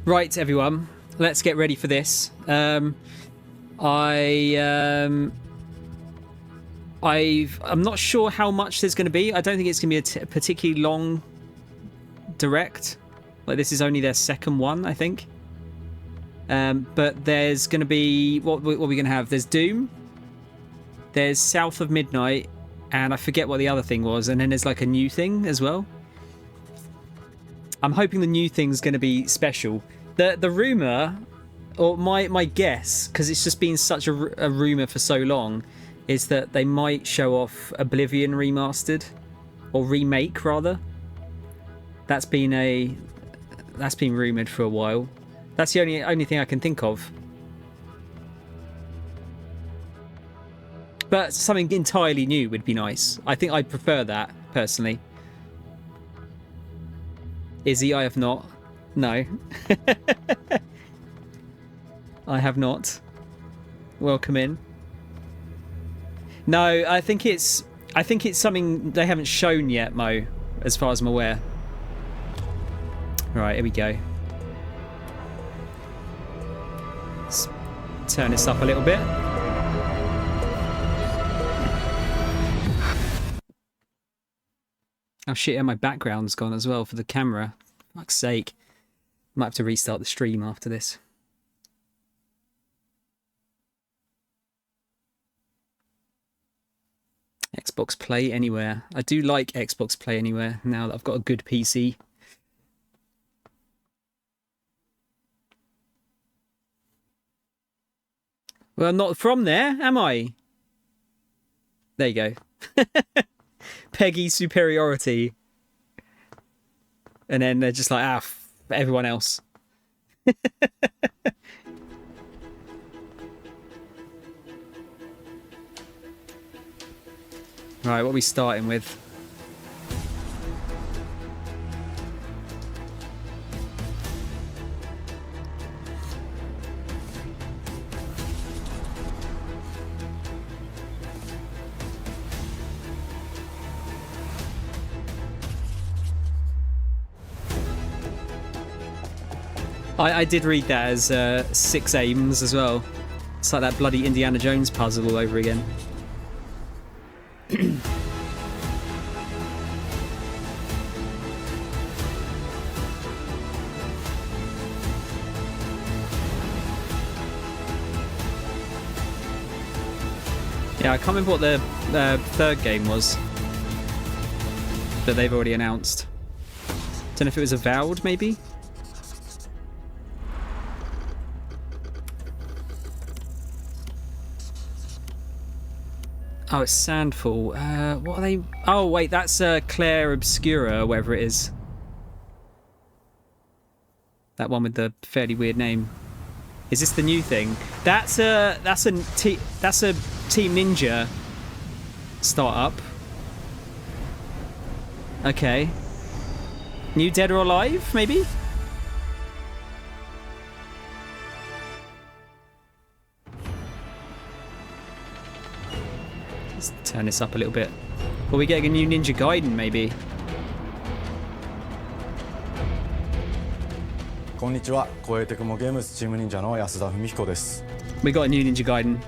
Right, everyone, let's get ready for this. I'm not sure how much there's going to be. I don't think it's going to be a particularly long direct. Like, this is only their second one, I think. But there's going to be what are we going to have? There's Doom. There's South of Midnight, and I forget what the other thing was. And then there's like a new thing as well. I'm hoping the new thing's going to be special. The rumor, or my guess, because it's just been such a rumor for so long, is that they might show off Oblivion remastered, or remake rather. That's been rumored for a while. That's the only thing I can think of. But something entirely new would be nice. I think I'd prefer that personally. Izzy, I have not. No. I have not. Welcome in. No, I think it's something they haven't shown yet, Mo, as far as I'm aware. Right, here we go. Let's turn this up a little bit. Oh shit, yeah, my background's gone as well for the camera. For fuck's sake. Might have to restart the stream after this. Xbox Play Anywhere. I do like Xbox Play Anywhere now that I've got a good PC. Well, I'm not from there, am I? There you go. Peggy superiority. And then they're just like, everyone else. Right, what are we starting with? I did read that as 6 aims as well. It's like that bloody Indiana Jones puzzle all over again. Yeah, I can't remember what the third game was that they've already announced. Don't know if it was Avowed, maybe? Oh, it's Sandfall. What are they? Oh, wait, that's Claire Obscura, or whatever it is. That one with the fairly weird name. Is this the new thing? That's a Team Ninja startup. Okay. New Dead or Alive, maybe? Turn this up a little bit. Are we getting a new Ninja Gaiden, maybe? Konnichiwa, Koei-Tecmo Games Team Ninjaの安田文彦です。 We got a new Ninja Gaiden.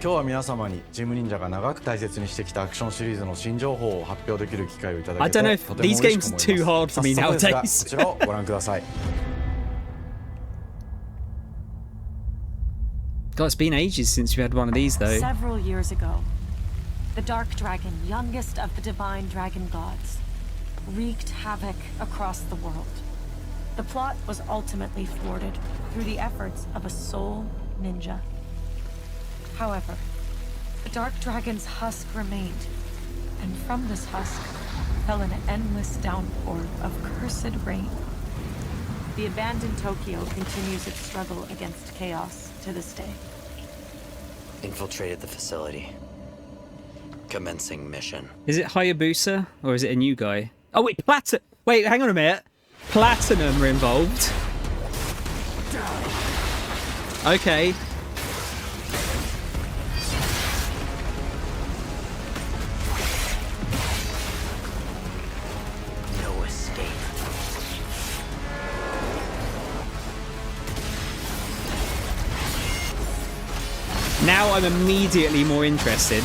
今日は皆様にチーム忍者が長く大切にしてきたアクションシリーズの新情報を発表できる機会をいただけて I don't know と if ても嬉 these しく games 思 are い too ま hard す。 for me 早速ですが、 nowadays. こちらをご覧ください。 God, it's been ages since we had one of these, though. Several years ago, the Dark Dragon, youngest of the divine dragon gods, wreaked havoc across the world. The plot was ultimately thwarted through the efforts of a sole ninja. However, the Dark Dragon's husk remained, and from this husk fell an endless downpour of cursed rain. The abandoned Tokyo continues its struggle against chaos to this day. Infiltrated the facility. Commencing mission. Is it Hayabusa, or is it a new guy? Oh, wait, Wait, hang on a minute. Platinum are involved. Okay. No escape. Now I'm immediately more interested.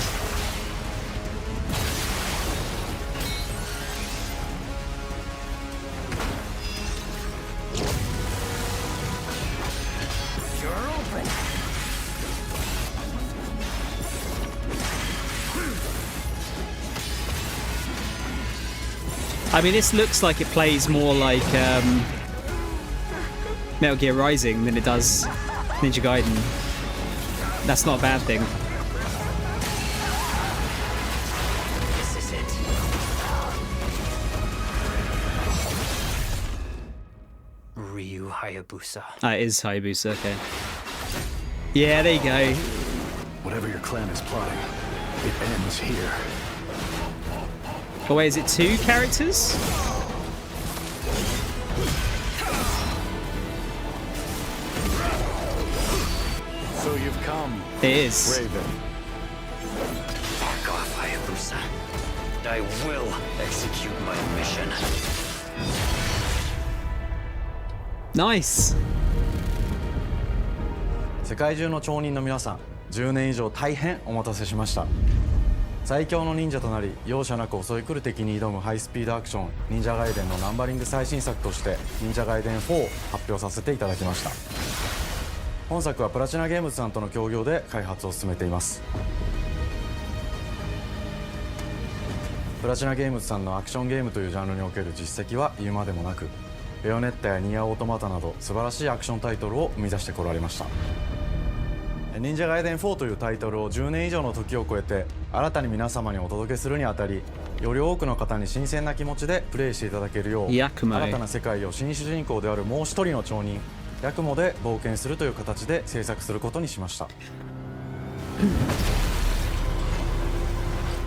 I mean, this looks like it plays more like Metal Gear Rising than it does Ninja Gaiden. That's not a bad thing. This is it. Ryu Hayabusa. It is Hayabusa, okay. Yeah, there you go. Whatever your clan is plotting, it ends here. Oh wait, is it 2 characters? So you've come, It is. Raven. Back off, Hayabusa. I will execute my mission. Nice. 世界中の町人の皆さん、10年以上大変お待たせしました。最強の忍者となり容赦なく襲い来る敵に挑むハイスピードアクション忍者ガイデンのナンバリング最新作として忍者ガイデン4を発表させていただきました。本作はプラチナゲームズさんとの協業で開発を進めています。プラチナゲームズさんのアクションゲームというジャンルにおける実績は言うまでもなく、ベヨネッタやニアオートマタなど素晴らしいアクションタイトルを生み出してこられました。忍者ガイデン4というタイトルを10年以上の時を超えて新たに皆様にお届けするにあたり、より多くの方に新鮮な気持ちでプレイしていただけるよう、新たな世界を新主人公であるもう一人の町人ヤクモで冒険するという形で制作することにしました。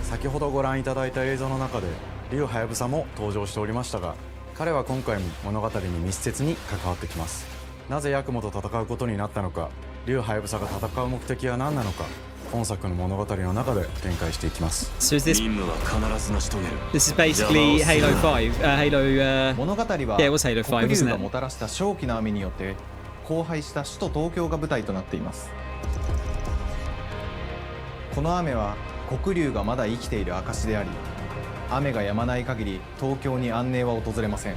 先ほどご覧いただいた映像の中で竜ハヤブサも登場しておりましたが、彼は今回も物語に密接に関わってきます。なぜヤクモと戦うことになったのか、竜ハヤブサが戦う目的は何なのか、本作の物語の中で展開していきます。So is this 任務は必ず成し遂げる。 this is basically Halo 5. Halo 物語は Yeah, it was Halo 5, 黒竜 wasn't が it? もたらした正気の雨によって荒廃した首都東京が舞台となっています。この雨は黒竜がまだ生きている証であり、雨が止まない限り東京に安寧は訪れません。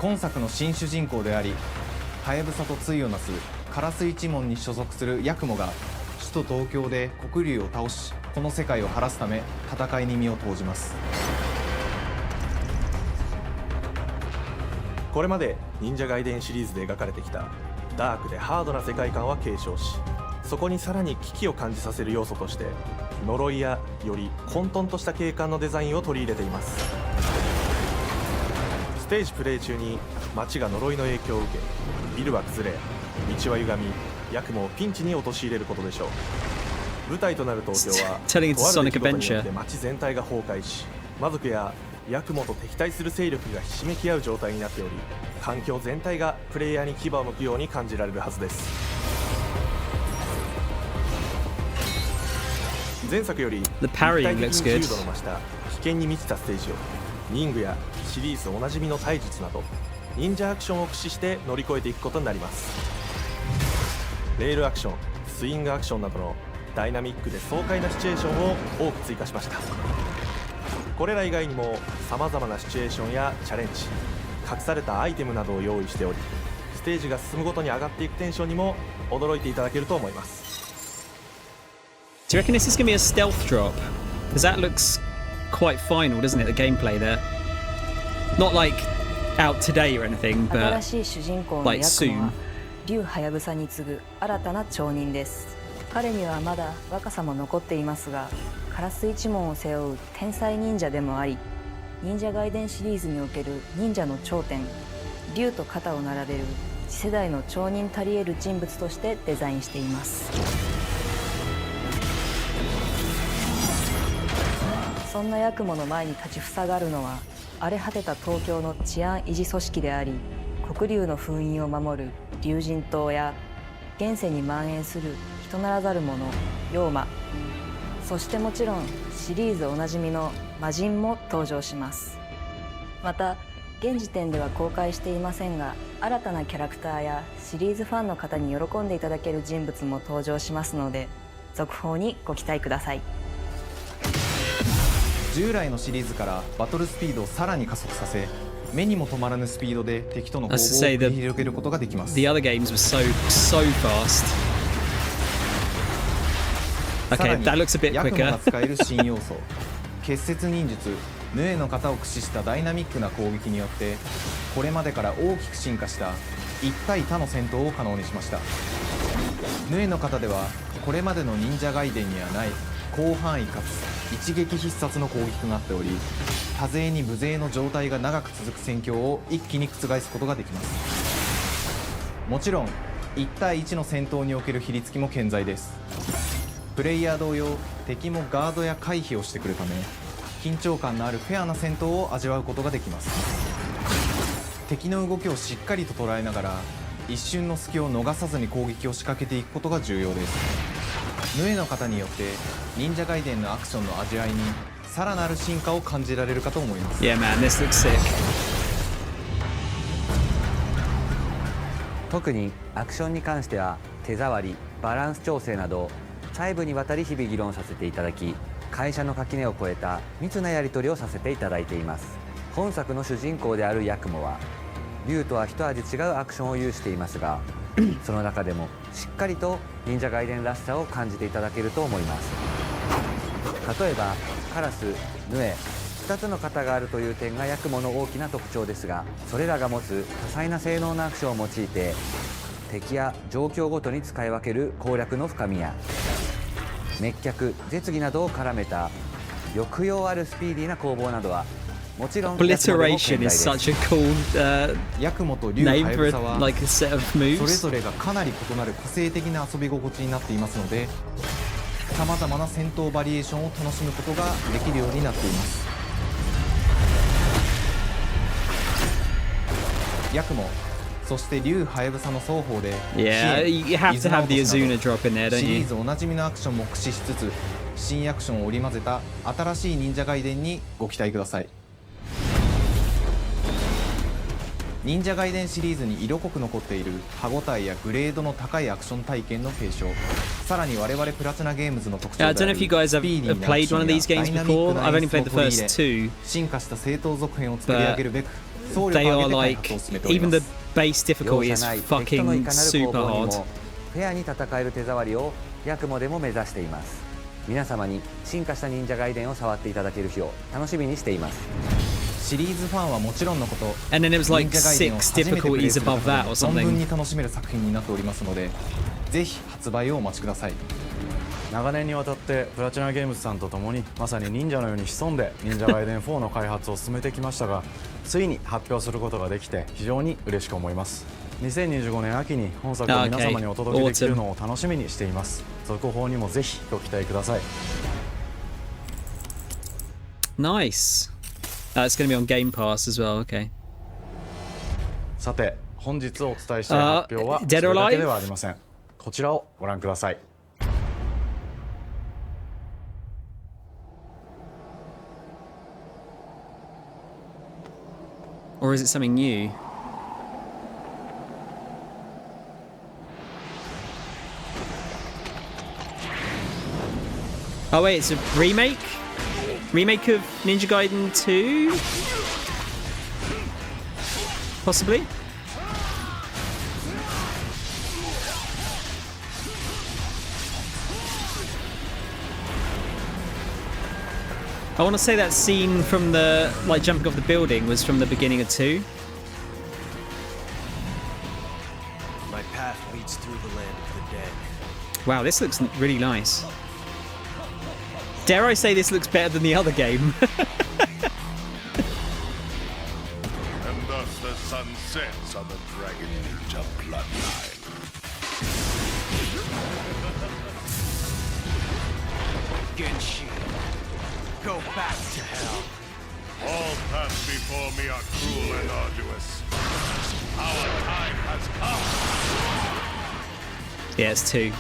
今作の新主人公であり、ハヤブサと対をなす烏一門に所属するヤクモが首都東京で黒竜を倒し、この世界を晴らすため戦いに身を投じます。これまで忍者ガイデンシリーズで描かれてきたダークでハードな世界観は継承し、そこにさらに危機を感じさせる要素として呪いやより混沌とした景観のデザインを取り入れています。ステージプレイ中に街が呪いの影響を受け、ビルは崩れ、道は歪み、ヤクモをピンチに陥れることでしょう。舞台となる東京はとあ Turning る into Sonic 出来事によっ Adventure. て街全体が崩壊し、魔族やヤクモと敵対する勢力がひしめき合う状態になっており、環境全体がプレイヤーに牙を向くように感じられるはずです。前作より The parrying 立体的に looks 自 good. 由度の増した危険に満ちたステージをニングやシリーズおなじみの体術など忍者アクションを駆使して乗り越えていくことになります。レールアクション、スイングアクションなどのダイナミックで爽快なシチュエーションを多く追加しました。これら以外にもさまざまなシチュエーションやチャレンジ、隠されたアイテムなどを用意しており、ステージが進むごとに上がっていくテンションにも驚いていただけると思います。 Do you reckon this is going to be a stealth drop? Because that looks quite final, doesn't it? The gameplay there. Not like out today or anything, 新 but しい主人公の like ヤクモは soon. 竜ハヤブサに次ぐ新たな町人です。彼にはまだ若さも残っていますが、烏一門を背負う天才忍者でもあり、忍者ガイデンシリーズにおける忍者の頂点、竜と肩を並べる次世代の町人たり得る人物としてデザインしています。そんなヤクモの前に立ちふさがるのは、荒れ果てた東京の治安維持組織であり、黒竜の封印を守る竜神島や現世に蔓延する人ならざる者妖魔、そしてもちろんシリーズおなじみの魔人も登場します。また現時点では公開していませんが、新たなキャラクターやシリーズファンの方に喜んでいただける人物も登場しますので、続報にご期待ください。従来のシリーズからバトルスピードをさらに加速させ、目にも止まらぬスピードで敵との攻防を繰り広げることができます。 The other games were so fast. Okay, that looks a bit ヤクモ quicker. が使える新要素結節忍術ヌエの型を駆使したダイナミックな攻撃によって、これまでから大きく進化した一対他の戦闘を可能にしました。ヌエの型ではこれまでの忍者ガイデンにはない広範囲かつ一撃必殺の攻撃となっており、多勢に無勢の状態が長く続く戦況を一気に覆すことができます。もちろん1対1の戦闘における比率付きも健在です。プレイヤー同様、敵もガードや回避をしてくるため、緊張感のあるフェアな戦闘を味わうことができます。敵の動きをしっかりと捉えながら、一瞬の隙を逃さずに攻撃を仕掛けていくことが重要です。ヌエの方によって忍者ガイデンのアクションの味わいにさらなる進化を感じられるかと思います。 Yeah, man, this looks sick. 特にアクションに関しては手触り、バランス調整など細部にわたり日々議論させていただき、会社の垣根を越えた密なやり取りをさせていただいています。本作の主人公であるヤクモは竜とは一味違うアクションを有していますが、その中でもしっかりと忍者ガイデンらしさを感じていただけると思います。例えばカラス、ヌエ2つの型があるという点がヤクモの大きな特徴ですが、それらが持つ多彩な性能のアクションを用いて敵や状況ごとに使い分ける攻略の深みや、滅却、絶技などを絡めた抑揚あるスピーディーな攻防などはもちろん Obliteration is such a cool ヤクモと竜ハ name ヤ for ブサは like a set of それ moves. ぞれがかなり異なる個性的な遊び心地になっていますので、さまざまな戦闘バリエーションを楽しむことができるようになっています。ヤクモ、そして竜ハヤブサの双方で Yeah, you have to have the Azuna drop in there, シ don't リ you? ーズおなじみのアクションも駆使しつつ、新アクションを織り交ぜた新しい忍者ガイデンにご期待ください。忍者ガイデンシリーズに色濃く残っている歯ごたえやグレードの高いアクション体験の継承、さらに我々プラチナゲームズの特徴であ I る don't know if you guys have スピーディーなアク played ショ one ン of や these games ダイナミッ before. クな I've 演 only 出 played を the 取り入 first れ、 two, 進化した正当続編を作り上げるべく総力 they を are 挙げて開 like 発を進めておりま even the す。 base 容 difficulty 赦 is ない敵とのい fucking かなる攻 super 防に hard. もフェアに戦える手触りをヤクモでも目指しています。皆様に進化した忍者ガイデンを触っていただける日を楽しみにしています。シリーズファンはもちろんのこと、 And then it was like 忍者ガイデンを 6初めてプレイ difficulties する方 above that or も存分 something. に楽しめる作品になっておりますので、ぜひ発売をお待ちください。長年にわたってプラチナゲームズさんと共にまさに忍者のように潜んで忍者ガイデン4の開発を進めてきましたが、ついに発表することができて非常に嬉しく思います。2025年秋に本作を皆様にお届けできるのを楽しみにしています。続報にもぜひご期待ください。 Nice. It's going to be on Game Pass as well. Okay. さて本日お伝えしたい発表はそ Dead れ or だけ Alive? ではありません。こちらをご覧ください。Or is it something new? Oh wait, it's a remake? Remake of Ninja Gaiden 2? Possibly? I want to say that scene from the, like, jumping off the building was from the beginning of 2. My path leads through the land of the dead. Wow, this looks really nice. Dare I say this looks better than the other game? And thus the sun sets on the Dragon Ninja bloodline. Genshin, go back to hell. All paths before me are cruel and arduous. Our time has come. Yeah, it's 2.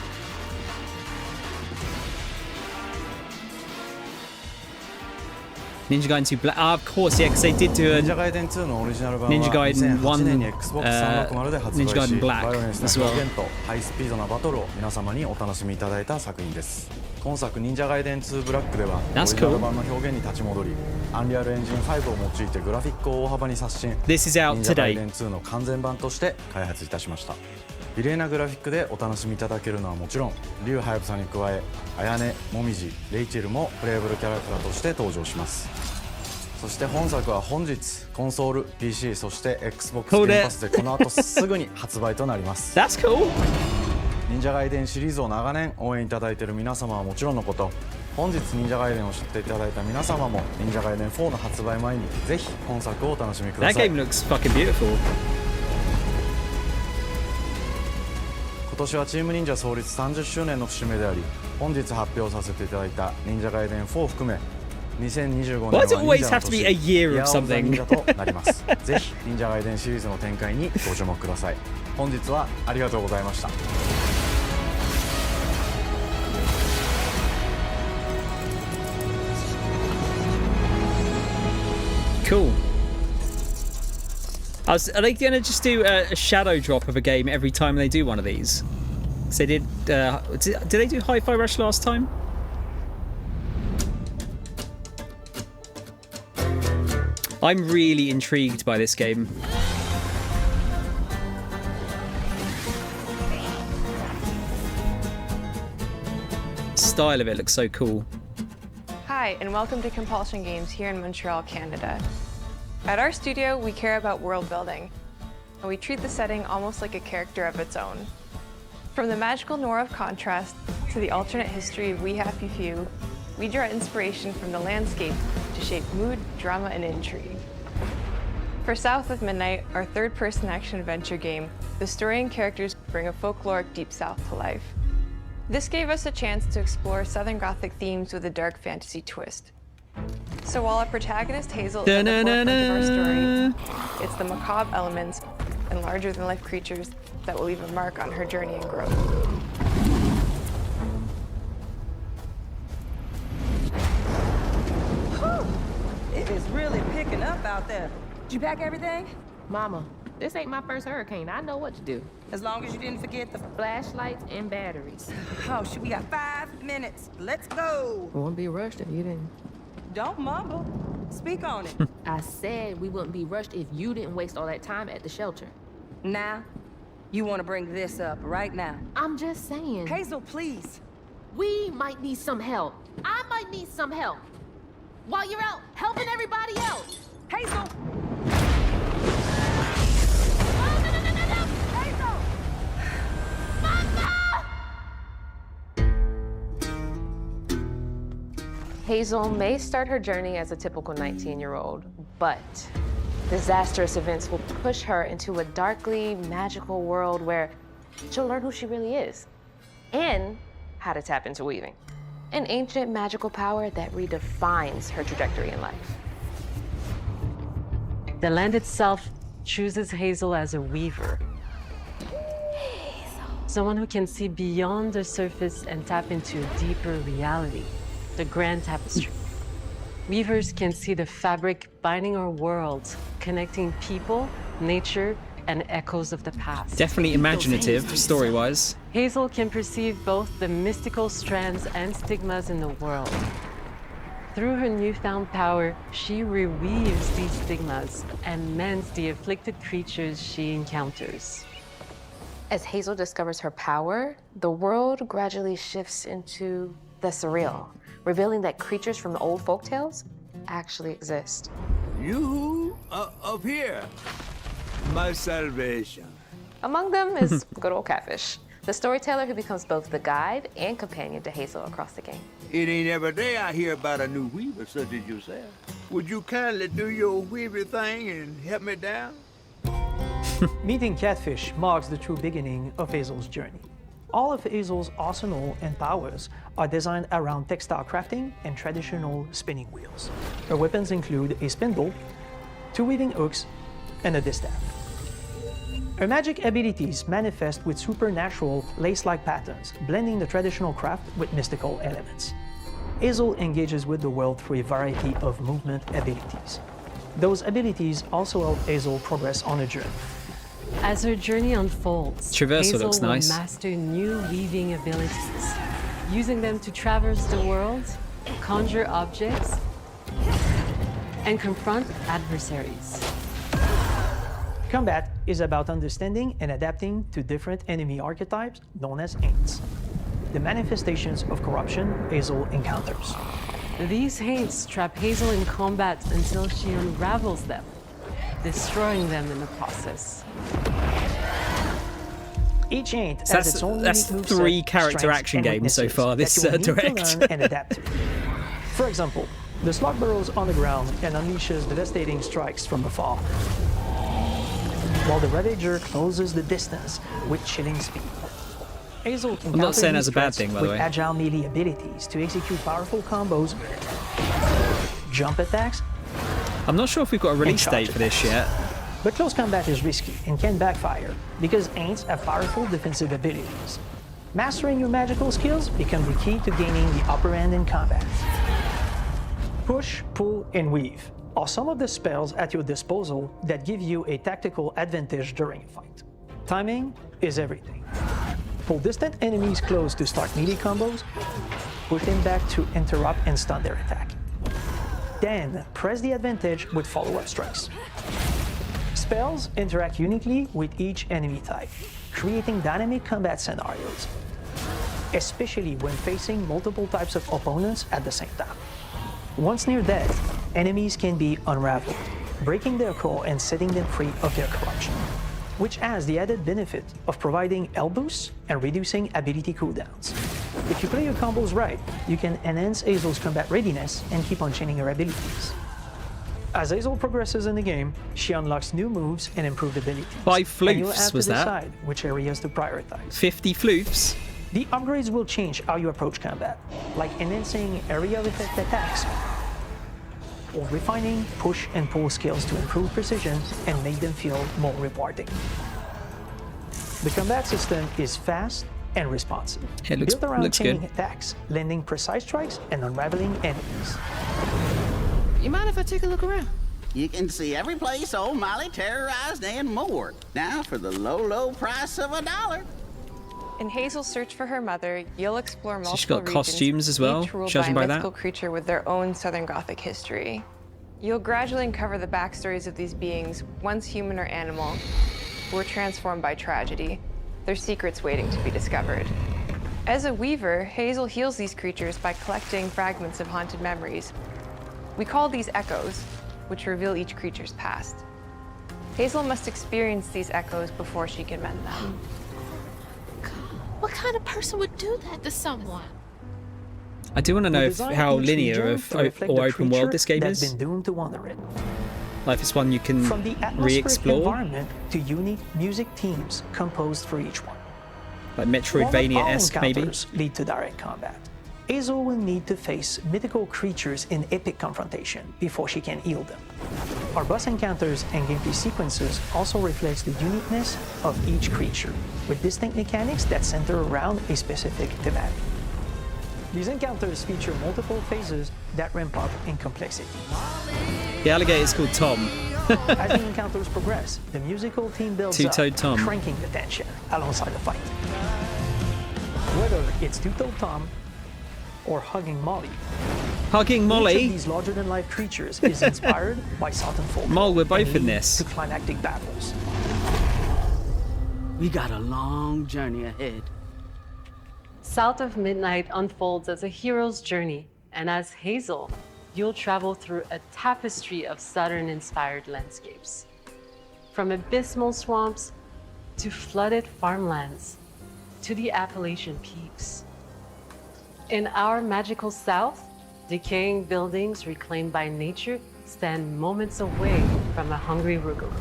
Ninja Gaiden 2 Black. Of course, yeah, because they did do a 忍者ガイデン2のオリジナル版は Ninja Gaiden 2008年に Xbox360 で発売 Ninja し Gaiden Black バイオレンス as な well. 表現とハイスピードなバトルを皆様にお楽しみいただいた作品です。今作忍者ガイデン2ブラックではオリ That's ジナル版の表現に立ち戻り、アンリアルエンジン5を用いてグラフィックを大幅に刷新、 This is out 忍者ガイデ today. ン2の完全版として開発いたしました。美麗なグラフィックでお楽しみいただけるのはもちろん、竜ハヤブサに加え綾音、もみじ、レイチェルもプレイブルキャラクターとして登場します。そして本作は本日コンソール、PC、そして Xbox ゲームパスでこの後すぐに発売となります。 That's cool. 忍者ガイデンシリーズを長年応援いただいている皆様はもちろんのこと、本日忍者ガイデンを知っていただいた皆様も忍者ガイデン4の発売前にぜひ本作をお楽しみくだ That さい。 game looks fucking beautiful. 今年はチーム忍者創立30周年の節目であり、本日発表させていただいた忍者ガイデン4を含め2025年は Why does it 忍 always 者 have の to be 年 a year of イヤーオブザ something? 忍者となります。ぜひ忍者ガイデンシリーズの展開にご注目ください。本日はありがとうございました。Cool. Are they going to just do a shadow drop of a game every time they do one of these? So they did. Did they do Hi-Fi Rush last time? I'm really intrigued by this game. Style of it looks so cool. Hi, and welcome to Compulsion Games here in Montreal, Canada. At our studio, we care about world building, and we treat the setting almost like a character of its own. From the magical noir of contrast to the alternate history of We Happy Few, we draw inspiration from the landscape to shape mood, drama, and intrigue. For South of Midnight, our third-person action-adventure game, the story and characters bring a folkloric Deep South to life. This gave us a chance to explore Southern Gothic themes with a dark fantasy twist. So while our protagonist Hazel is at the forefront of our story, it's the macabre elements and larger-than-life creatures that will leave a mark on her journey and growth. Whew. It is really picking up out there. Did you pack everything? Mama, this ain't my first hurricane. I know what to do. As long as you didn't forget the Flashlights and batteries. Oh, shit, we got 5 minutes. Let's go. Won't be rushed if you didn't. Don't mumble. Speak on it. I said we wouldn't be rushed if you didn't waste all that time at the shelter. Now, you want to bring this up right now. I'm just saying. Hazel, please. We might need some help. I might need some help. While you're out helping everybody else. Hazel! Hazel may start her journey as a typical 19-year-old, but disastrous events will push her into a darkly magical world where she'll learn who she really is and how to tap into weaving, an ancient magical power that redefines her trajectory in life. The land itself chooses Hazel as a weaver. Someone who can see beyond the surface and tap into a deeper reality, the grand tapestry. Weavers can see the fabric binding our world, connecting people, nature, and echoes of the past. Definitely imaginative, story-wise. Hazel can perceive both the mystical strands and stigmas in the world. Through her newfound power, she reweaves these stigmas and mends the afflicted creatures she encounters. As Hazel discovers her power, the world gradually shifts into the surreal, revealing that creatures from the old folktales actually exist. You up here, my salvation. Among them is good old Catfish, the storyteller who becomes both the guide and companion to Hazel across the game. It ain't every day I hear about a new weaver such as yourself. Would you kindly do your weaver thing and help me down? Meeting Catfish marks the true beginning of Hazel's journey. All of Hazel's arsenal and powers are designed around textile crafting and traditional spinning wheels. Her weapons include a spindle, 2 weaving hooks, and a distaff. Her magic abilities manifest with supernatural lace-like patterns, blending the traditional craft with mystical elements. Hazel engages with the world through a variety of movement abilities. Those abilities also help Hazel progress on a journey. As her journey unfolds, Traversal Hazel looks nice. will master new weaving abilities, using them to traverse the world, conjure objects, and confront adversaries. Combat is about understanding and adapting to different enemy archetypes known as Aints, the manifestations of corruption Hazel encounters. These Haints trap Hazel in combat until she unravels them, destroying them in the process. Each Aint So has its own that's unique three moveset, character strengths, action and games so weaknesses far, this, that you'll need direct. to learn and adapt to. For example, the slug burrows on the ground and unleashes devastating strikes from afar, while the Ravager closes the distance with chilling speed. Hazel can I'm not counter saying these that's a bad threats thing, by the with way. agile melee abilities to execute powerful combos, jump attacks. I'm not sure if we've got a release date for this yet. But close combat is risky and can backfire because Aints have powerful defensive abilities. Mastering your magical skills becomes the key to gaining the upper hand in combat. Push, pull, and weave are some of the spells at your disposal that give you a tactical advantage during a fight. Timing is everything. Pull distant enemies close to start melee combos, push them back to interrupt and stun their attack. Then press the advantage with follow-up strikes. Spells interact uniquely with each enemy type, creating dynamic combat scenarios, especially when facing multiple types of opponents at the same time. Once near death, enemies can be unraveled, breaking their core and setting them free of their corruption, which has the added benefit of providing health boosts and reducing ability cooldowns. If you play your combos right, you can enhance Hazel's combat readiness and keep on chaining her abilities. As Hazel progresses in the game, she unlocks new moves and improved abilities. 5 and you'll floofs, have to was that? decide which areas to prioritize. 50 floofs? The upgrades will change how you approach combat, like enhancing area of effect attacks, or refining push and pull skills to improve precision and make them feel more rewarding. The combat system is fast and responsive, It looks- built around looks chaining good. attacks, landing precise strikes, and unraveling enemies. You mind if I take a look around? You can see every place old Molly terrorized and more. Now for the low, low price of $1. In Hazel's search for her mother, you'll explore multiple she's got regions, costumes as well, each ruled judging by by a that. mythical creature with their own Southern Gothic history. You'll gradually uncover the backstories of these beings, once human or animal, who were transformed by tragedy, their secrets waiting to be discovered. As a weaver, Hazel heals these creatures by collecting fragments of haunted memories. We call these echoes, which reveal each creature's past. Hazel must experience these echoes before she can mend them. What kind of person would do that to someone? I do want to know We if, designed how each linear region of to reflect or the open world creature this game that's is. been doomed to wander it. Like it's one you can From the atmospheric re-explore, environment to unique music themes composed for each one. like While not all Metroidvania-esque maybe. encounters lead to direct combat, Hazel will need to face mythical creatures in epic confrontation before she can heal them. Our boss encounters and gameplay sequences also reflects the uniqueness of each creature, with distinct mechanics that center around a specific thematic. These encounters feature multiple phases that ramp up in complexity. The alligator is called Tom. As the encounters progress, the musical theme builds Two-Toed up, Tom. cranking the tension alongside the fight. Whether it's Two-Toed Tom or Hugging Molly, Hugging each Molly. of these larger-than-life creatures is inspired by Southern folklore. Mol, we're both and in lead this. to climactic battles. We got a long journey ahead. South of Midnight unfolds as a hero's journey, and as Hazel, you'll travel through a tapestry of Southern-inspired landscapes. From abysmal swamps to flooded farmlands to the Appalachian peaks. In our magical South, decaying buildings reclaimed by nature stand moments away from a hungry Rugal.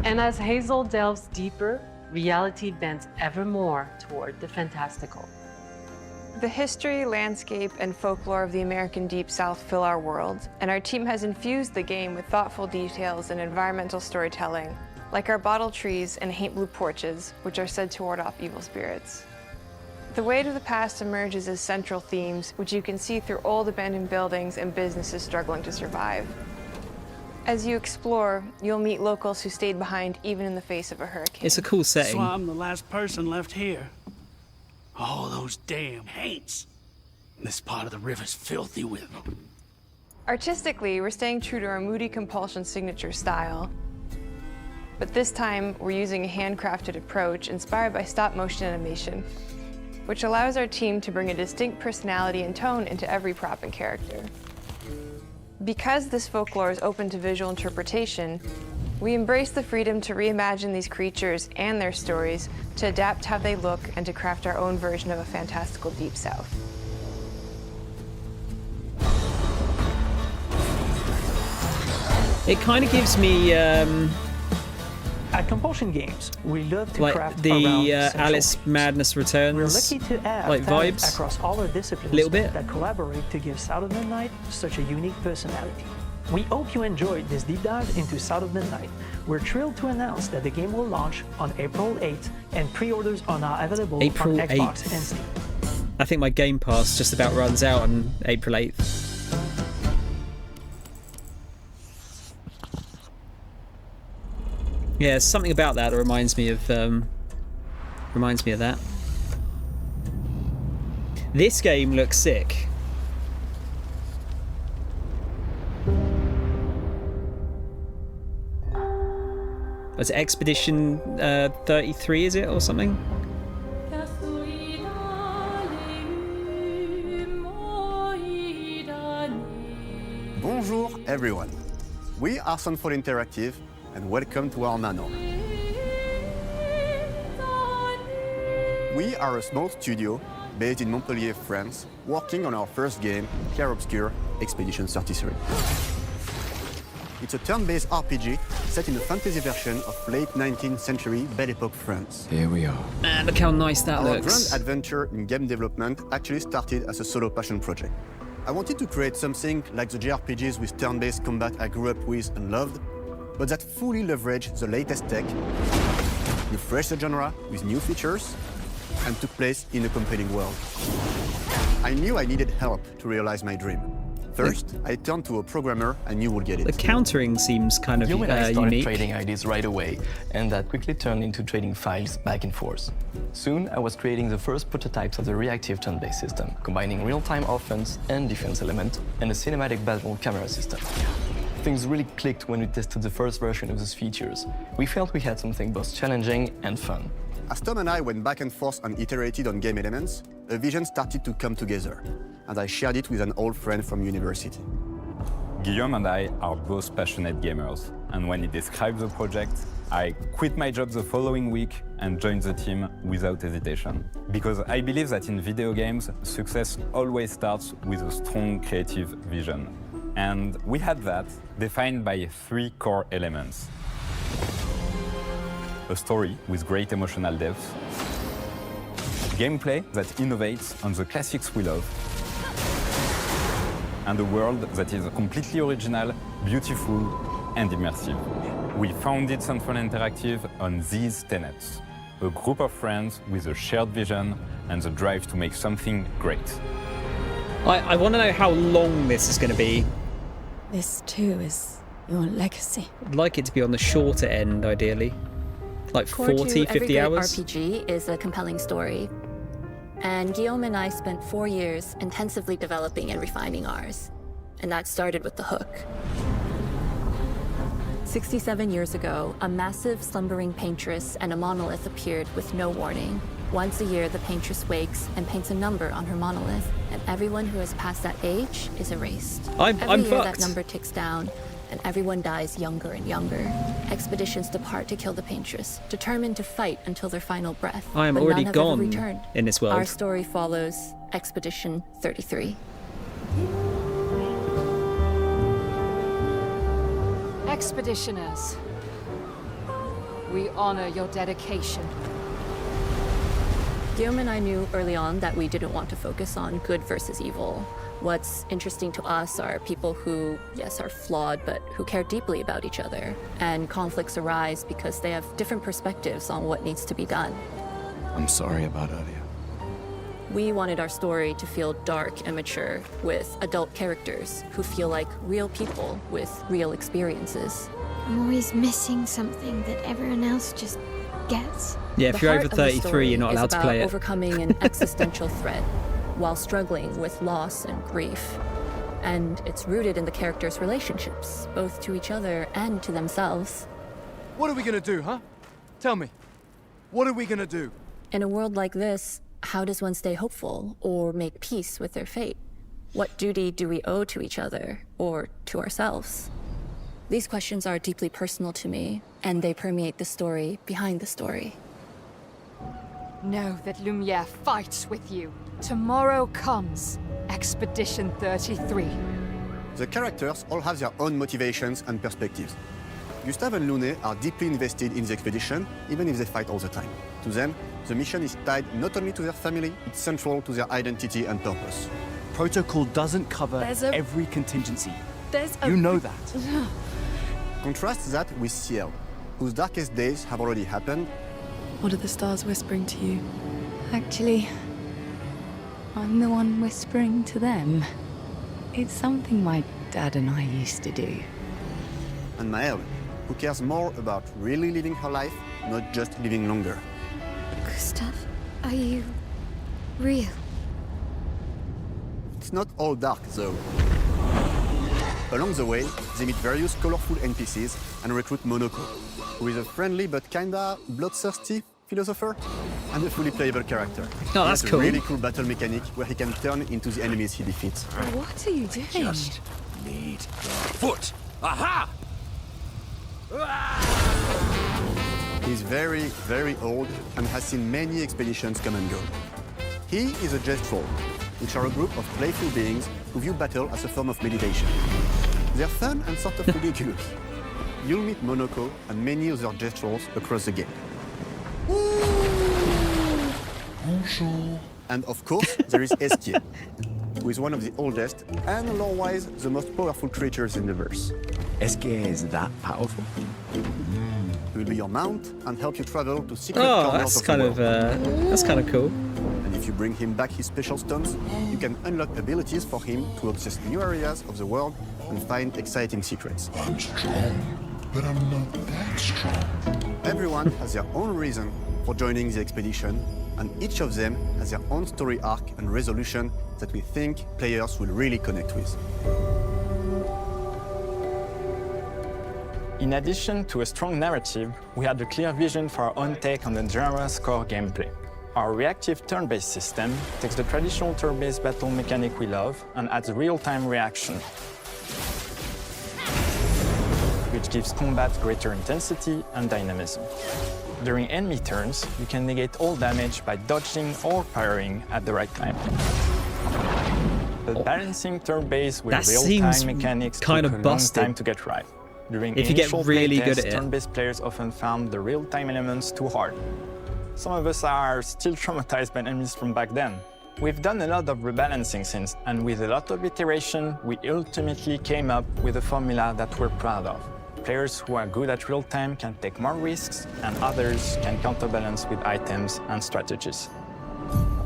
And as Hazel delves deeper, reality bends ever more toward the fantastical. The history, landscape, and folklore of the American Deep South fill our world, and our team has infused the game with thoughtful details and environmental storytelling, like our bottle trees and haint blue porches, which are said to ward off evil spirits. The weight of the past emerges as central themes, which you can see through old abandoned buildings and businesses struggling to survive. As you explore, you'll meet locals who stayed behind even in the face of a hurricane. It's a cool setting. So I'm the last person left here. All those damn haints. This part of the river's filthy with them. Artistically, we're staying true to our moody compulsion signature style. But this time, we're using a handcrafted approach inspired by stop-motion animation, which allows our team to bring a distinct personality and tone into every prop and character. Because this folklore is open to visual interpretation, we embrace the freedom to reimagine these creatures and their stories, to adapt how they look, and to craft our own version of a fantastical Deep South. It kind of gives me At Compulsion Games, we love to like craft the around central Alice themes. Madness Returns We're lucky to have like talent vibes. across all our disciplines Little bit. that collaborate to give South of Midnight such a unique personality. We hope you enjoyed this deep dive into South of Midnight. We're thrilled to announce that the game will launch on April 8th, and pre-orders are now available April on Xbox 8th. and Steam. I think my Game Pass just about runs out on April 8th. Yeah, something about that reminds me of that. This game looks sick. Was it Expedition 33, is it, or something? Bonjour everyone. We are Soundfall Interactive and welcome to our manor. We are a small studio based in Montpellier, France, working on our first game, Clair Obscur Expedition 33. It's a turn-based RPG set in a fantasy version of late 19th century Belle Epoque France. Here we are. Man, look how nice that Our looks. grand adventure in game development actually started as a solo passion project. I wanted to create something like the JRPGs with turn-based combat I grew up with and loved, but that fully leveraged the latest tech, refreshed the genre with new features, and took place in a compelling world. I knew I needed help to realize my dream. First, I turned to a programmer I knew would get it. The countering seems kind of You and I started unique. trading ideas right away, and that quickly turned into trading files back and forth. Soon, I was creating the first prototypes of the reactive turn-based system, combining real-time offense and defense element, and a cinematic battle camera system. Things really clicked when we tested the first version of those features. We felt we had something both challenging and fun. As Tom and I went back and forth and iterated on game elements, a vision started to come together, and I shared it with an old friend from university. Guillaume and I are both passionate gamers, and when he described the project, I quit my job the following week and joined the team without hesitation. Because I believe that in video games, success always starts with a strong creative vision. And we had that, defined by 3 core elements. A story with great emotional depth, gameplay that innovates on the classics we love, and a world that is completely original, beautiful, and immersive. We founded Soundfall Interactive on these tenets: a group of friends with a shared vision and the drive to make something great. I want to know how long this is going to be. This too is your legacy. I'd like it to be on the shorter end, ideally. Like Core 40, to every 50 great hours. RPG is a compelling story. And Guillaume and I spent 4 years intensively developing and refining ours. And that started with the hook. 67 years ago, a massive slumbering paintress and a monolith appeared with no warning. Once a year, the paintress wakes and paints a number on her monolith, and everyone who has passed that age is erased. I'm Every year, fucked. that number ticks down, and everyone dies younger and younger. Expeditions depart to kill the paintress, determined to fight until their final breath. I am but already none have ever gone returned. in this world. Our story follows Expedition 33. Expeditioners, we honor your dedication. Guillaume and I knew early on that we didn't want to focus on good versus evil. What's interesting to us are people who, yes, are flawed, but who care deeply about each other. And conflicts arise because they have different perspectives on what needs to be done. I'm sorry about earlier. We wanted our story to feel dark and mature, with adult characters who feel like real people with real experiences. I'm always missing something that everyone else just gets. Yeah, if The you're heart over of the 33, story you're not is allowed to about play it. overcoming an existential threat while struggling with loss and grief. And it's rooted in the characters' relationships, both to each other and to themselves. What are we gonna do, huh? Tell me. What are we gonna do? In a world like this, how does one stay hopeful or make peace with their fate? What duty do we owe to each other or to ourselves? These questions are deeply personal to me, and they permeate the story behind the story. Know that Lumiere fights with you. Tomorrow comes Expedition 33. The characters all have their own motivations and perspectives. Gustave and Lune are deeply invested in the expedition, even if they fight all the time. To them, the mission is tied not only to their family, it's central to their identity and purpose. Protocol doesn't cover every contingency. You know that. Contrast that with Ciel, whose darkest days have already happened. What are the stars whispering to you? Actually, I'm the one whispering to them. It's something my dad and I used to do. And Maëlle, who cares more about really living her life, not just living longer. Gustave, are you real? It's not all dark, though. Along the way, they meet various colorful NPCs and recruit Monoko, who is a friendly but kinda bloodthirsty philosopher and a fully playable character. Oh, that's he has cool. a really cool battle mechanic where he can turn into the enemies he defeats. What are you doing? Just need the foot. Aha! He's very, very old and has seen many expeditions come and go. He is a Gestrol, which are a group of playful beings who view battle as a form of meditation. They're fun and sort of ridiculous. You'll meet Monoko and many other Gestrols across the game. Bonjour. And of course, there is Estier, who is one of the oldest and lore-wise the most powerful creatures in the verse. Eskier is that powerful? He will be your mount and help you travel to secret Oh, corners that's of the kind of world. that's kind of cool. And if you bring him back his special stones, you can unlock abilities for him to access new areas of the world and find exciting secrets. I'm strong, but I'm not that strong. Everyone has their own reason for joining the expedition, and each of them has their own story arc and resolution that we think players will really connect with. In addition to a strong narrative, we had a clear vision for our own take on the genre's core gameplay. Our reactive turn-based system takes the traditional turn-based battle mechanic we love and adds real-time reaction, which gives combat greater intensity and dynamism. During enemy turns, you can negate all damage by dodging or parrying at the right time. But balancing turn-based with That real-time seems mechanics took kinda a long busted. time to get right. During If you get initial really playtests, good at it. turn-based players often found the real-time elements too hard. Some of us are still traumatized by enemies from back then. We've done a lot of rebalancing since, and with a lot of iteration, we ultimately came up with a formula that we're proud of. Players who are good at real-time can take more risks, and others can counterbalance with items and strategies.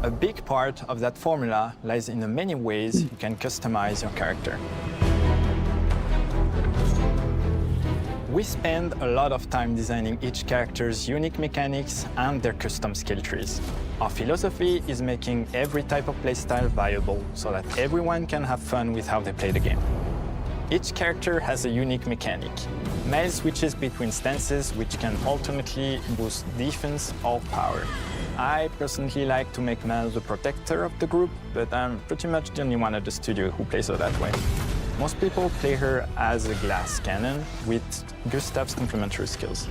A big part of that formula lies in the many ways you can customize your character. We spend a lot of time designing each character's unique mechanics and their custom skill trees. Our philosophy is making every type of playstyle viable so that everyone can have fun with how they play the game. Each character has a unique mechanic. Maëlle switches between stances which can ultimately boost defense or power. I personally like to make Maëlle the protector of the group, but I'm pretty much the only one at the studio who plays her that way. Most people play her as a glass cannon with Gustave's complementary skills.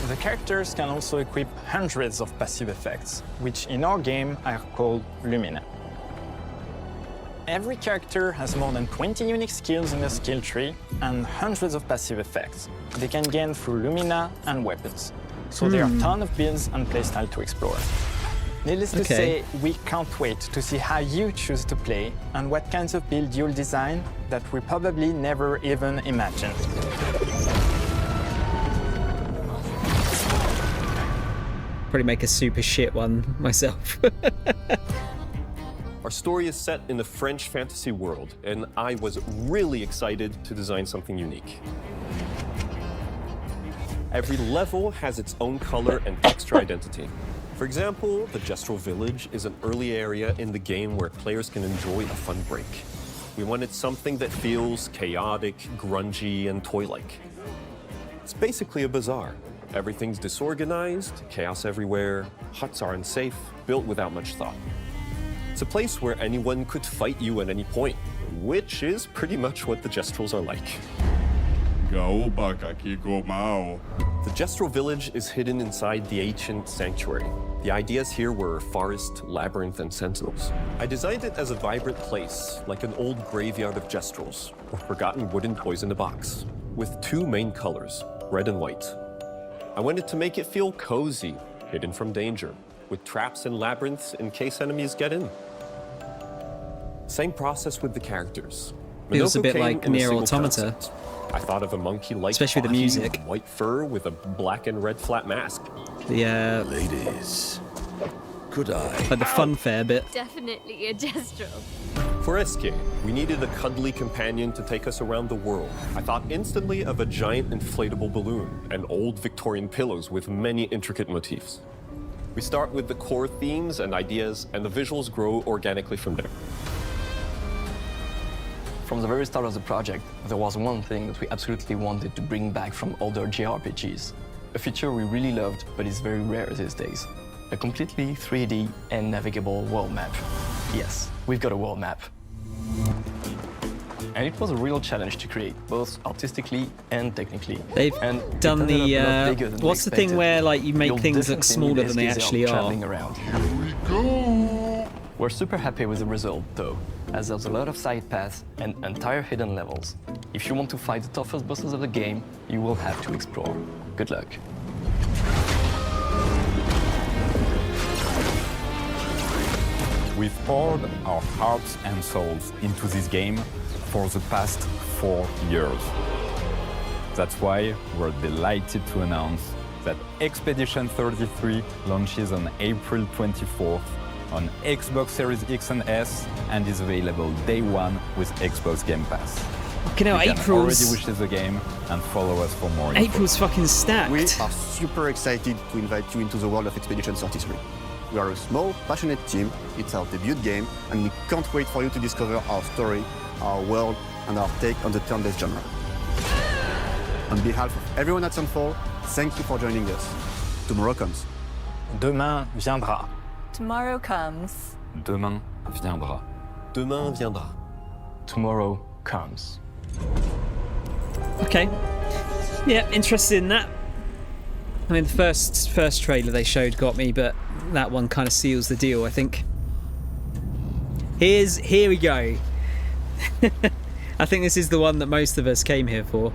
The characters can also equip hundreds of passive effects, which in our game are called Lumina. Every character has more than 20 unique skills in their skill tree and hundreds of passive effects they can gain through Lumina and weapons. So there are a ton of builds and playstyle to explore. Needless to say, we can't wait to see how you choose to play and what kinds of build you'll design that we probably never even imagined. probably make a super shit one myself. Our story is set in the French fantasy world, and I was really excited to design something unique. Every level has its own color and texture identity. For example, the Gestural Village is an early area in the game where players can enjoy a fun break. We wanted something that feels chaotic, grungy, and toy-like. It's basically a bazaar. Everything's disorganized, chaos everywhere, huts are unsafe, built without much thought. It's a place where anyone could fight you at any point, which is pretty much what the Gestrals are like. The Gestral Village is hidden inside the ancient sanctuary. The ideas here were forest, labyrinth, and sentinels. I designed it as a vibrant place, like an old graveyard of Gestrals, or forgotten wooden toys in a box, with two main colors, red and white. I wanted to make it feel cozy, hidden from danger, with traps and labyrinths in case enemies get in. Same process with the characters. Feels a Minoko bit came like in a Nier single Automata. concept. I thought of a monkey-like Especially the body, music. white fur with a black and red flat mask. The ladies, could I? Like the funfair bit. Definitely a Destro. For Eske, we needed a cuddly companion to take us around the world. I thought instantly of a giant inflatable balloon and old Victorian pillows with many intricate motifs. We start with the core themes and ideas, and the visuals grow organically from there. From the very start of the project, there was one thing that we absolutely wanted to bring back from older JRPGs. A feature we really loved, but is very rare these days. A completely 3D and navigable world map. Yes, we've got a world map. And it was a real challenge to create, both artistically and technically. They've done the, what's the thing where like you make You'll things look definitely smaller need than they SKZ actually are? traveling around. Here we go! We're super happy with the result, though, as there's a lot of side paths and entire hidden levels. If you want to fight the toughest bosses of the game, you will have to explore. Good luck. We've poured our hearts and souls into this game for the past 4 years. That's why we're delighted to announce that Expedition 33 launches on April 24th on Xbox Series X and S and is available day one with Xbox Game Pass. Fucking hell, you can April's... already wish the game and follow us for more info. April's fucking stacked. We are super excited to invite you into the world of Expedition 33. We are a small, passionate team, it's our debut game, and we can't wait for you to discover our story, our world, and our take on the turn-based genre. On behalf of everyone at Sunfall, thank you for joining us. Tomorrow comes. Demain viendra. Tomorrow comes. Demain viendra. Demain viendra. Tomorrow comes. Okay. Yeah, interested in that. I mean, the first trailer they showed got me, but that one kind of seals the deal, I think. Here we go. I think this is the one that most of us came here for.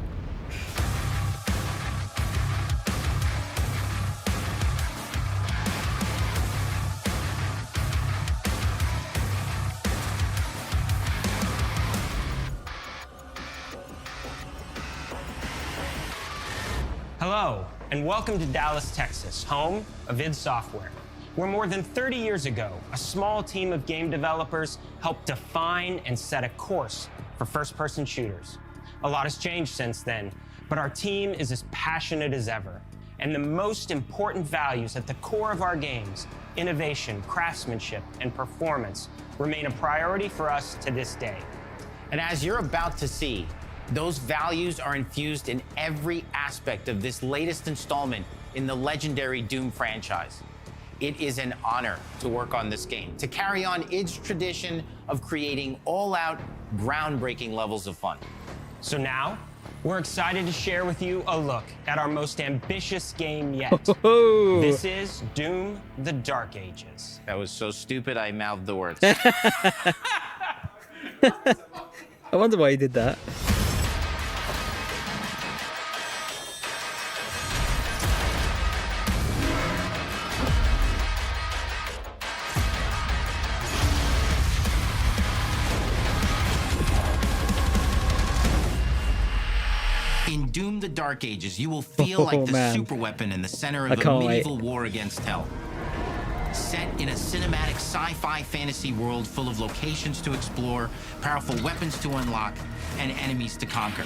Hello, and welcome to Dallas, Texas, home of id Software, where more than 30 years ago, a small team of game developers helped define and set a course for first-person shooters. A lot has changed since then, but our team is as passionate as ever. And the most important values at the core of our games, innovation, craftsmanship, and performance, remain a priority for us to this day. And as you're about to see, those values are infused in every aspect of this latest installment in the legendary Doom franchise. It is an honor to work on this game, to carry on its tradition of creating all-out, groundbreaking levels of fun. So now, we're excited to share with you a look at our most ambitious game yet. This is Doom: The Dark Ages. That was so stupid I mouthed the words. I wonder why he did that. In Doom the Dark Ages, you will feel like the superweapon in the center of a medieval war against hell. Set in a cinematic sci-fi fantasy world full of locations to explore, powerful weapons to unlock, and enemies to conquer.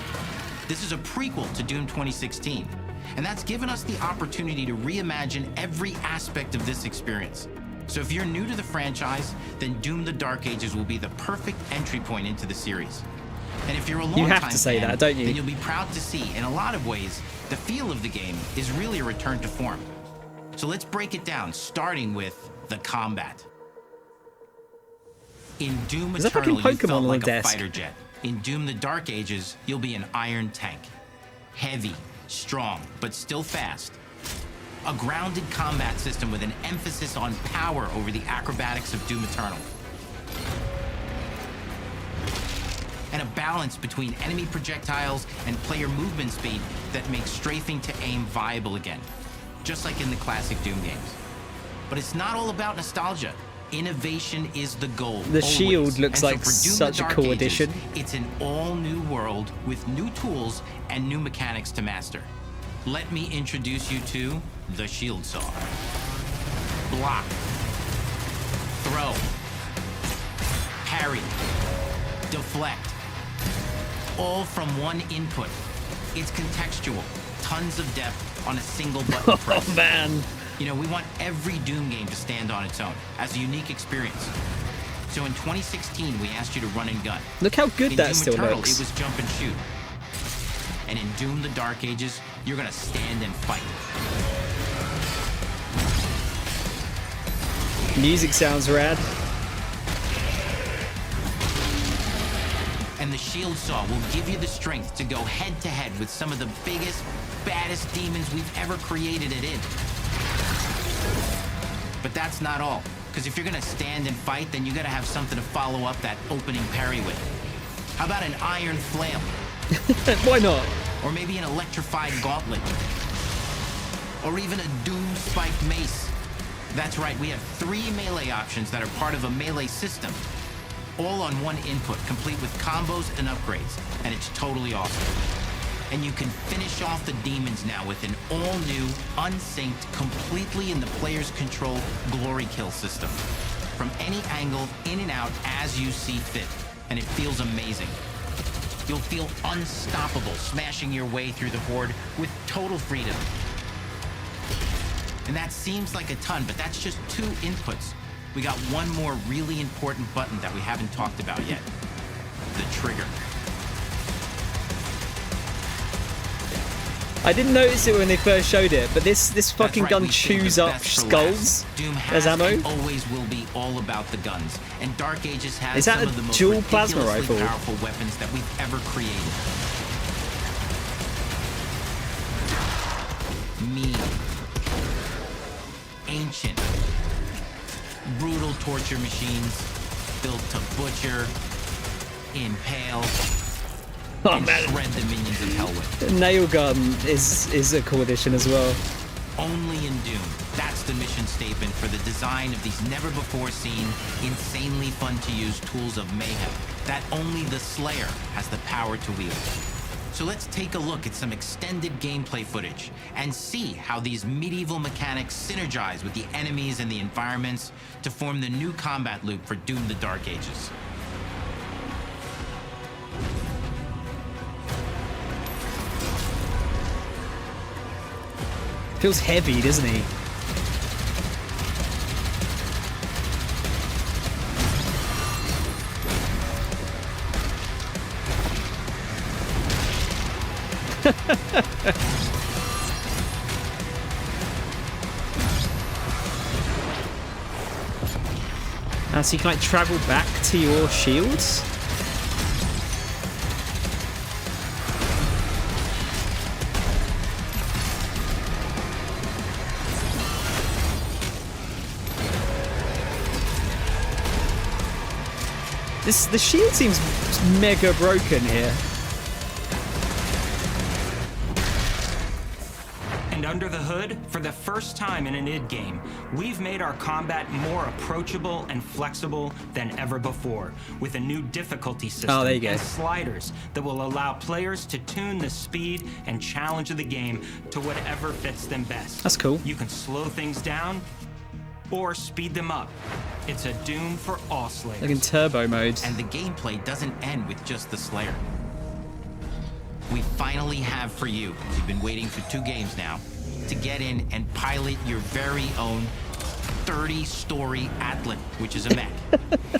This is a prequel to Doom 2016, and that's given us the opportunity to reimagine every aspect of this experience. So if you're new to the franchise, then Doom the Dark Ages will be the perfect entry point into the series. And if you're a long-time fan, you have to say that, don't you? Then you'll be proud to see, in a lot of ways, the feel of the game is really a return to form. So let's break it down, starting with the combat. In Doom Eternal, you felt like a fighter jet. In Doom the Dark Ages, you'll be an iron tank. Heavy, strong, but still fast. A grounded combat system with an emphasis on power over the acrobatics of Doom Eternal. And a balance between enemy projectiles and player movement speed that makes strafing to aim viable again, just like in the classic Doom games. But it's not all about nostalgia. Innovation is the goal. The shield looks like such a cool addition. It's an all-new world with new tools and new mechanics to master. Let me introduce you to the shield saw. Block. Throw. Parry. Deflect. All from one input. It's contextual. Tons of depth on a single button press. Oh, man. You know, we want every Doom game to stand on its own as a unique experience. So in 2016, we asked you to run and gun. Look how good that Doom still Eternal, looks. It was jump and shoot. And in Doom the Dark Ages, you're gonna stand and fight. Music sounds rad. And the shield saw will give you the strength to go head to head with some of the biggest, baddest demons we've ever created it in. But that's not all, because if you're gonna stand and fight, then you gotta have something to follow up that opening parry with. How about an iron flail? Why not? Or maybe an electrified gauntlet. Or even a Doom spiked mace. That's right, we have 3 melee options that are part of a melee system. All on one input, complete with combos and upgrades. And it's totally awesome. And you can finish off the demons now with an all-new, unsynced, completely in the player's control glory kill system. From any angle, in and out, as you see fit. And it feels amazing. You'll feel unstoppable, smashing your way through the horde with total freedom. And that seems like a ton, but that's just 2 inputs. We got one more really important button that we haven't talked about yet. The trigger. I didn't notice it when they first showed it, but this fucking gun chews up skulls as ammo. And always will be all about the guns. And Dark Ages has Is that some a of the most dual plasma ridiculously rifle? powerful weapons that we've ever created. Mean. Ancient. Brutal torture machines built to butcher, impale, and shred the minions of hell with. Nail gun is a cool addition as well. Only in Doom. That's the mission statement for the design of these never-before-seen, insanely fun-to-use tools of mayhem that only the Slayer has the power to wield. So let's take a look at some extended gameplay footage and see how these medieval mechanics synergize with the enemies and the environments to form the new combat loop for Doom the Dark Ages. Feels heavy, doesn't he? So you can like travel back to your shields? The shield seems mega broken here. And under the hood, for the first time in an id game, we've made our combat more approachable and flexible than ever before, with a new difficulty system there you go. and sliders that will allow players to tune the speed and challenge of the game to whatever fits them best. That's cool. You can slow things down or speed them up. It's a Doom for all Slayers. Like in turbo mode. And the gameplay doesn't end with just the Slayer. We finally have for you, you've been waiting for 2 games now, to get in and pilot your very own 30-story Atlas, which is a mech.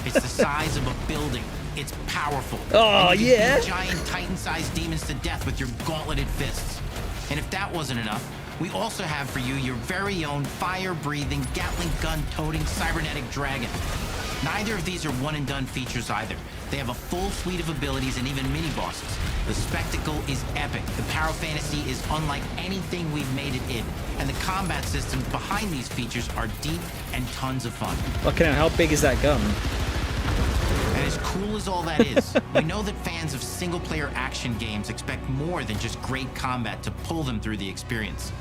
It's the size of a building. It's powerful. Oh, and you can yeah. beat giant Titan-sized demons to death with your gauntleted fists. And if that wasn't enough, we also have for you your very own fire-breathing, Gatling gun-toting cybernetic dragon. Neither of these are one-and-done features either. They have a full suite of abilities and even mini-bosses. The spectacle is epic. The power fantasy is unlike anything we've made it in. And the combat systems behind these features are deep and tons of fun. Okay, now how big is that gun? And as cool as all that is, we know that fans of single-player action games expect more than just great combat to pull them through the experience.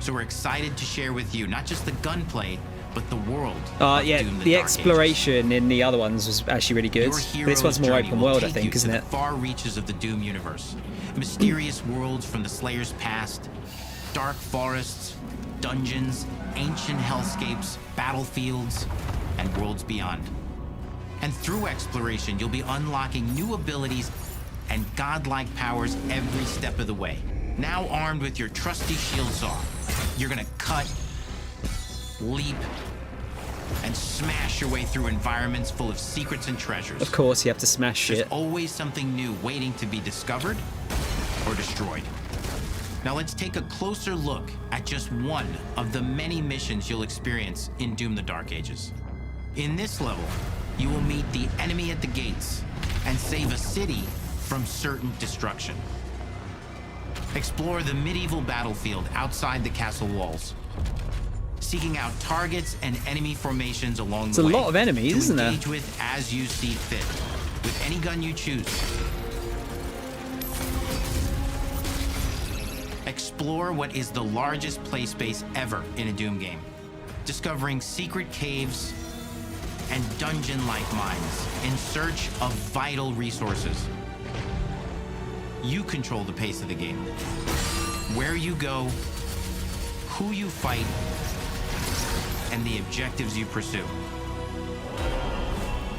So we're excited to share with you not just the gunplay, but the world. Yeah, the exploration in the other ones was actually really good. But this one's more open world, I think, isn't it? Far reaches of the Doom universe. Mysterious worlds from the Slayer's past, dark forests, dungeons, ancient hellscapes, battlefields, and worlds beyond. And through exploration, you'll be unlocking new abilities and godlike powers every step of the way. Now armed with your trusty shield saw, you're gonna cut, leap, and smash your way through environments full of secrets and treasures. Of course, you have to smash shit. There's always something new waiting to be discovered or destroyed. Now let's take a closer look at just one of the many missions you'll experience in Doom: The Dark Ages. In this level, you will meet the enemy at the gates and save a city from certain destruction. Explore the medieval battlefield outside the castle walls, seeking out targets and enemy formations along the way. It's a lot of enemies, isn't there? To engage with as you see fit, with any gun you choose. Explore what is the largest play space ever in a Doom game, discovering secret caves and dungeon-like mines in search of vital resources. You control the pace of the game. Where you go, who you fight, and the objectives you pursue.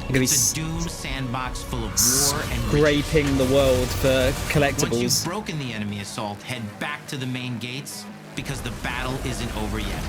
It's a Doom sandbox full of war and scraping the world for collectibles. Once you've broken the enemy assault, head back to the main gates because the battle isn't over yet.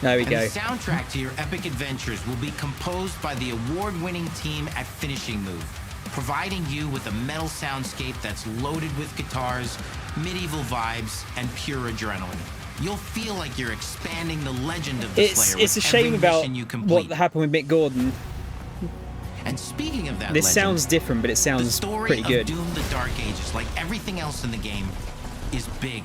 There we go. The soundtrack to your epic adventures will be composed by the award-winning team at Finishing Move, providing you with a metal soundscape that's loaded with guitars, medieval vibes, and pure adrenaline. You'll feel like you're expanding the legend of the Slayer. It's a shame about what happened with Mick Gordon. And speaking of that, this legend, sounds different, but it sounds pretty good. The story of Doom: The Dark Ages, like everything else in the game, is big.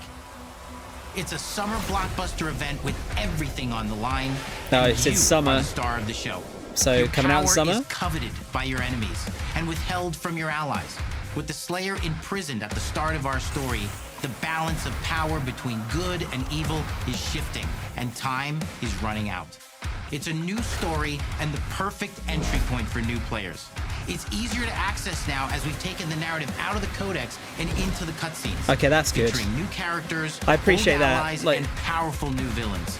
It's a summer blockbuster event with everything on the line. No, it said summer. The star of the show. So your coming out in summer? Is coveted by your enemies and withheld from your allies. With the Slayer imprisoned at the start of our story, the balance of power between good and evil is shifting, and time is running out. It's a new story and the perfect entry point for new players. It's easier to access now as we've taken the narrative out of the codex and into the cutscenes. Okay, that's good. Featuring new characters, I appreciate old that. allies, and powerful new villains.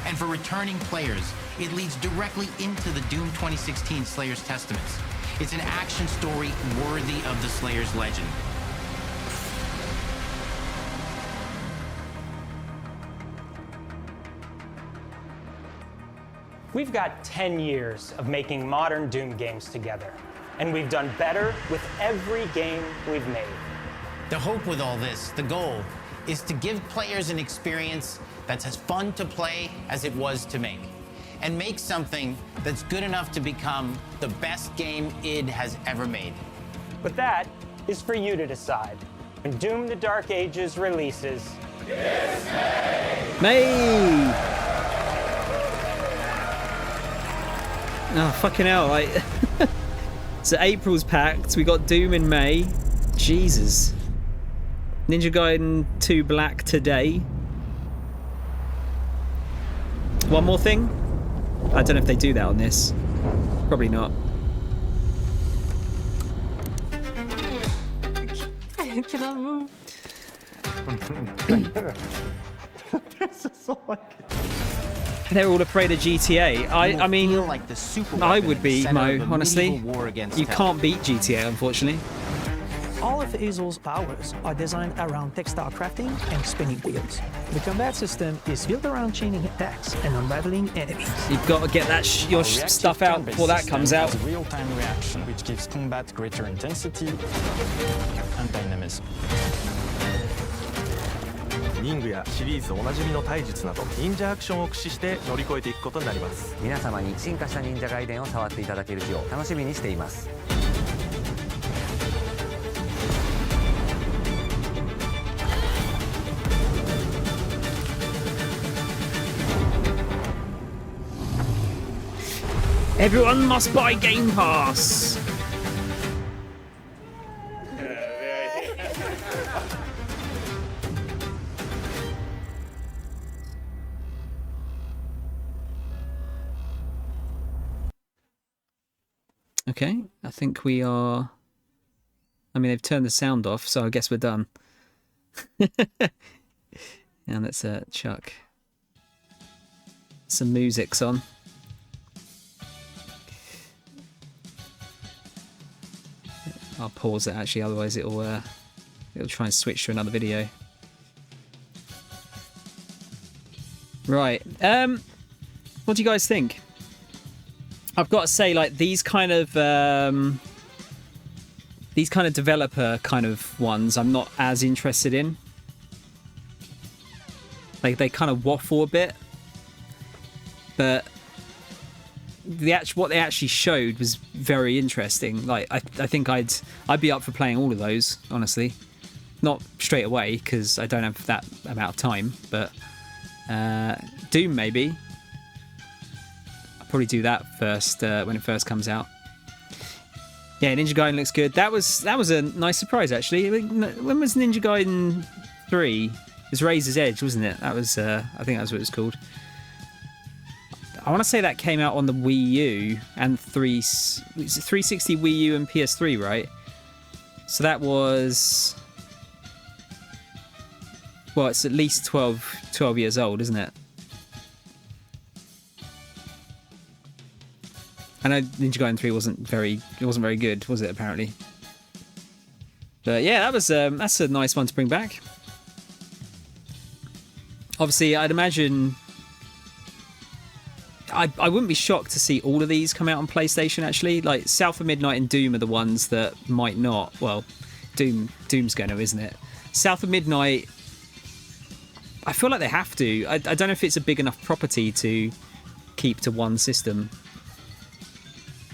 And for returning players, it leads directly into the Doom 2016 Slayer's Testaments. It's an action story worthy of the Slayer's legend. We've got 10 years of making modern Doom games together, and we've done better with every game we've made. The hope with all this, the goal, is to give players an experience that's as fun to play as it was to make, and make something that's good enough to become the best game id has ever made. But that is for you to decide. When Doom: The Dark Ages releases, May! Oh, fucking hell, like... So April's packed, we got Doom in May. Jesus. Ninja Gaiden 2 Black today. One more thing? I don't know if they do that on this. Probably not. I cannot move. They're all afraid of GTA. I mean, like the super I would be, Mo, honestly. War against You hell. can't beat GTA, unfortunately. All of Hazel's powers are designed around textile crafting and spinning wheels. The combat system is built around chaining attacks and unraveling enemies. You've got to get that your stuff out before that comes out. Real-time reaction, which gives combat greater intensity and dynamism. リングやシリーズおなじみの体術など忍者アクションを駆使して乗り越えていくことになります。皆様に進化した忍者ガイデンを触っていただける日を楽しみにしています。 Everyone must buy Game Pass. Okay, I think we are... I mean, they've turned the sound off, so I guess we're done. And let's chuck some musics on. I'll pause it actually, otherwise it'll try and switch to another video. Right, what do you guys think? I've got to say, like, these kind of developer kind of ones I'm not as interested in. Like, they kind of waffle a bit, but what they actually showed was very interesting. Like, I think I'd be up for playing all of those, honestly. Not straight away because I don't have that amount of time, but Doom maybe. I'll probably do that first when it first comes out. Yeah, Ninja Gaiden looks good. That was a nice surprise actually. When was Ninja Gaiden 3? It was Razor's Edge, wasn't it? That was I think that's what it was called. I want to say that came out on the Wii U and 360 Wii U and PS3, right? So that was... Well, it's at least 12 years old, isn't it? I know Ninja Gaiden 3 wasn't very good, was it, apparently? But yeah, that's a nice one to bring back. Obviously, I'd imagine... I wouldn't be shocked to see all of these come out on PlayStation, actually. Like, South of Midnight and Doom are the ones that might not. Well, Doom's going to, isn't it? South of Midnight, I feel like they have to. I don't know if it's a big enough property to keep to one system.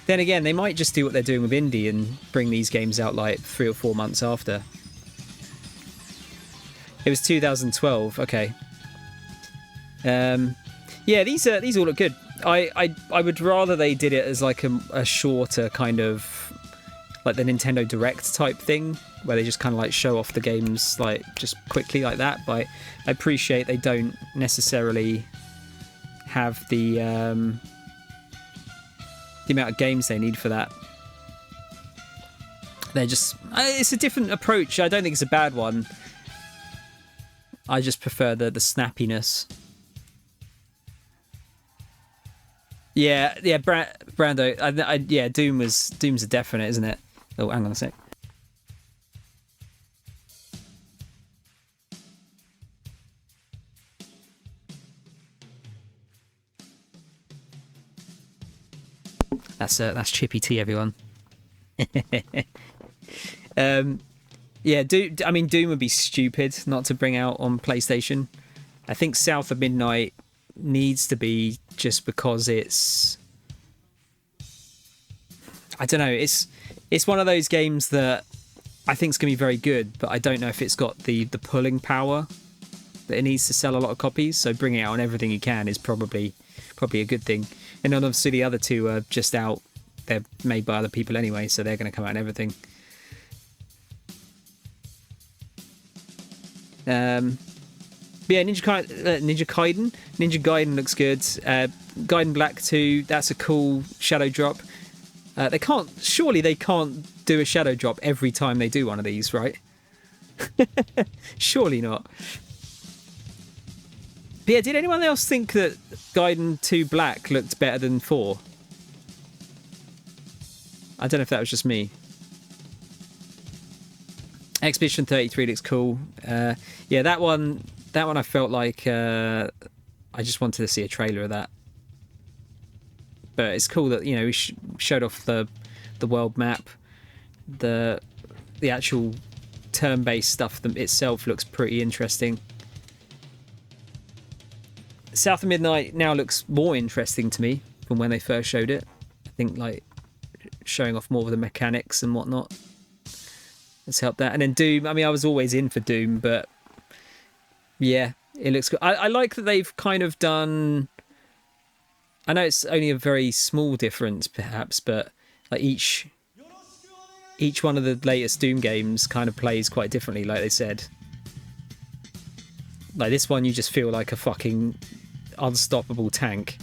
Then again, they might just do what they're doing with Indie and bring these games out like 3 or 4 months after. It was 2012, okay. Yeah, these all look good. I would rather they did it as like a shorter kind of like the Nintendo Direct type thing, where they just kind of like show off the games like just quickly like that. But I appreciate they don't necessarily have the amount of games they need for that. They're just... It's a different approach. I don't think it's a bad one. I just prefer the snappiness. Yeah, Brando. Yeah, Doom's a definite, isn't it? Oh, hang on a sec. That's Chippy T, everyone. Yeah, Doom would be stupid not to bring out on PlayStation. I think South of Midnight needs to be just because it's... I don't know, it's one of those games that I think is going to be very good, but I don't know if it's got the pulling power that it needs to sell a lot of copies, so bringing it out on everything you can is probably a good thing. And then obviously the other two are just out. They're made by other people anyway, so they're going to come out and everything. But yeah, Ninja Gaiden looks good. Gaiden Black 2, that's a cool shadow drop. Surely they can't do a shadow drop every time they do one of these, right? Surely not. But yeah, did anyone else think that Gaiden 2 Black looked better than 4? I don't know if that was just me. Expedition 33 looks cool. Yeah, that one I felt like I just wanted to see a trailer of that. But it's cool that, you know, we showed off the world map. The actual turn-based stuff itself looks pretty interesting. South of Midnight now looks more interesting to me from when they first showed it. I think like showing off more of the mechanics and whatnot has helped that. And then Doom, I mean, I was always in for Doom, but yeah, it looks good. I like that they've kind of done, I know it's only a very small difference perhaps, but like each one of the latest Doom games kind of plays quite differently, like they said. Like this one, you just feel like a fucking unstoppable tank.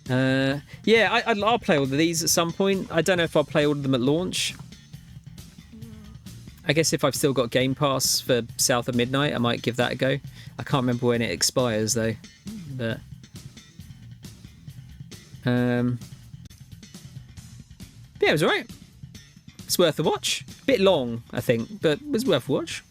Yeah, I'll play all of these at some point. I don't know if I'll play all of them at launch. I guess if I've still got Game Pass for South of Midnight, I might give that a go. I can't remember when it expires though. But yeah, it was alright. It's worth a watch. Bit long, I think, but it was worth a watch.